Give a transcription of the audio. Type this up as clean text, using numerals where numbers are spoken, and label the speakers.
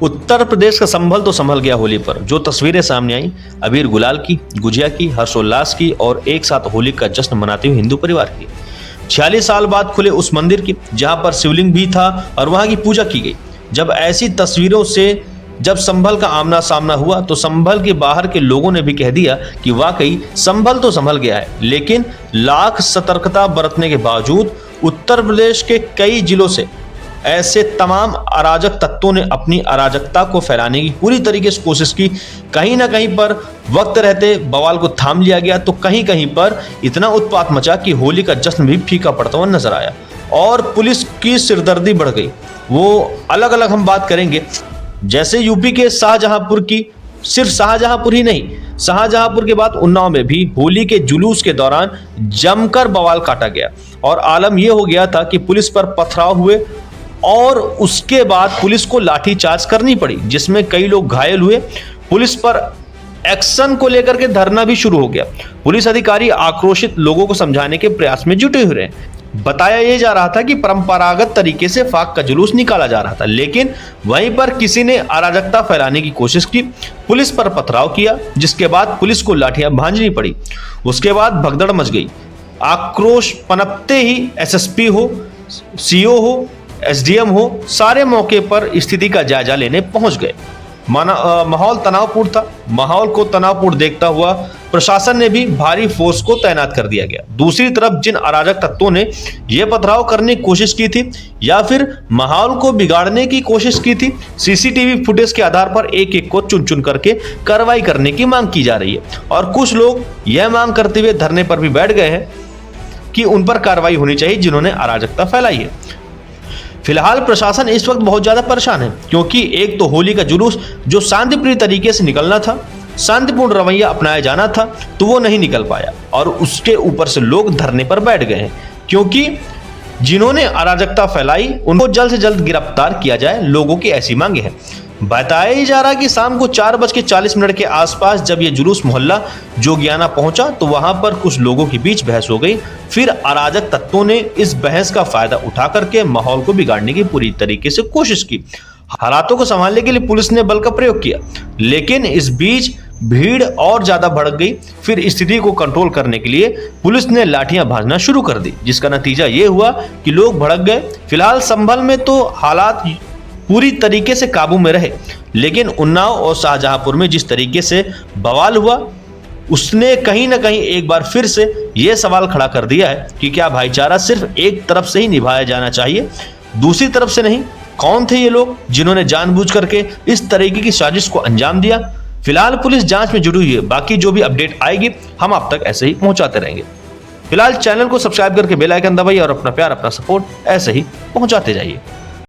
Speaker 1: उत्तर प्रदेश का संभल तो संभल गया होली पर। जो तस्वीरें सामने आई अबीर गुलाल की, गुजिया की, हर्षोल्लास की और एक साथ होली का जश्न मनाते हुए हिंदू परिवार की। 46 साल बाद खुले उस मंदिर की जहां पर शिवलिंग भी था और वहां की पूजा की गई। जब ऐसी तस्वीरों से जब संभल का आमना सामना हुआ तो संभल के बाहर के लोगों ने भी कह दिया कि वाकई संभल तो संभल गया है। लेकिन लाख सतर्कता बरतने के बावजूद उत्तर प्रदेश के कई जिलों से ऐसे तमाम अराजक तत्वों ने अपनी अराजकता को फैलाने की पूरी तरीके से कोशिश की। कहीं ना कहीं पर वक्त रहते बवाल को थाम लिया गया तो कहीं कहीं पर इतना उत्पात मचा कि होली का जश्न भी फीका पड़ता हुआ नजर आया और पुलिस की सिरदर्दी बढ़ गई। वो अलग अलग हम बात करेंगे, जैसे यूपी के शाहजहांपुर की, सिर्फ शाहजहांपुर ही नहीं, शाहजहांपुर के बाद उन्नाव में भी होली के जुलूस के दौरान जमकर बवाल काटा गया और आलम यह हो गया था कि पुलिस पर पथराव हुए और उसके बाद पुलिस को लाठीचार्ज करनी पड़ी, जिसमें कई लोग घायल हुए। पुलिस पर एक्शन को लेकर के धरना भी शुरू हो गया। पुलिस अधिकारी आक्रोशित लोगों को समझाने के प्रयास में जुटे हुए रहे। बताया यह जा रहा था कि परंपरागत तरीके से फाक का जुलूस निकाला जा रहा था, लेकिन वहीं पर किसी ने अराजकता फैलाने की कोशिश की, पुलिस पर पथराव किया, जिसके बाद पुलिस को लाठियां भांजनी पड़ी। उसके बाद भगदड़ मच गई। आक्रोश पनपते ही एसएसपी हो, सीओ हो, एसडीएम हो, सारे मौके पर स्थिति का जायजा लेने पहुंच गए। माहौल तनावपूर्ण था। माहौल को तनावपूर्ण देखता हुआ प्रशासन ने भी भारी फोर्स को तैनात कर दिया गया। दूसरी तरफ जिन अराजक तत्वों ने यह पथराव करने की कोशिश की थी या फिर माहौल को बिगाड़ने की कोशिश की थी, सीसीटीवी फुटेज के आधार पर एक एक को चुन चुन करके कार्रवाई करने की मांग की जा रही है और कुछ लोग यह मांग करते हुए धरने पर भी बैठ गए हैं कि उन पर कार्रवाई होनी चाहिए जिन्होंने अराजकता फैलाई है। फिलहाल प्रशासन इस वक्त बहुत ज्यादा परेशान है, क्योंकि एक तो होली का जुलूस जो शांतिप्रिय तरीके से निकलना था, शांतिपूर्ण रवैया अपनाया जाना था, तो वो नहीं निकल पाया और उसके ऊपर से लोग धरने पर बैठ गए हैं, क्योंकि जिन्होंने अराजकता फैलाई उनको जल्द से जल्द गिरफ्तार किया जाए, लोगों की ऐसी मांगे हैं। बताया ही जा रहा कि शाम को 4:40 के आसपास जब ये जुलूस मोहल्ला जोगियाना पहुंचा तो वहां पर कुछ लोगों के बीच बहस हो गई। फिर अराजक तत्वों ने इस बहस का फायदा उठा करके माहौल को बिगाड़ने की पूरी तरीके से कोशिश की। हालातों को संभालने के लिए पुलिस ने बल का प्रयोग किया, लेकिन इस बीच भीड़ और ज्यादा भड़क गई। फिर स्थिति को कंट्रोल करने के लिए पुलिस ने लाठियां भांजना शुरू कर दी, जिसका नतीजा ये हुआ कि लोग भड़क गए। फिलहाल संभल में तो हालात पूरी तरीके से काबू में रहे, लेकिन उन्नाव और शाहजहांपुर में जिस तरीके से बवाल हुआ उसने कहीं ना कहीं एक बार फिर से यह सवाल खड़ा कर दिया है कि क्या भाईचारा सिर्फ एक तरफ से ही निभाया जाना चाहिए, दूसरी तरफ से नहीं। कौन थे ये लोग जिन्होंने जानबूझ करके इस तरीके की साजिश को अंजाम दिया? फिलहाल पुलिस जांच में जुटी हुई है। बाकी जो भी अपडेट आएगी हम आप तक ऐसे ही पहुंचाते रहेंगे। फिलहाल चैनल को सब्सक्राइब करके बेल आइकन दबाइए और अपना प्यार, अपना सपोर्ट ऐसे ही पहुंचाते जाइए।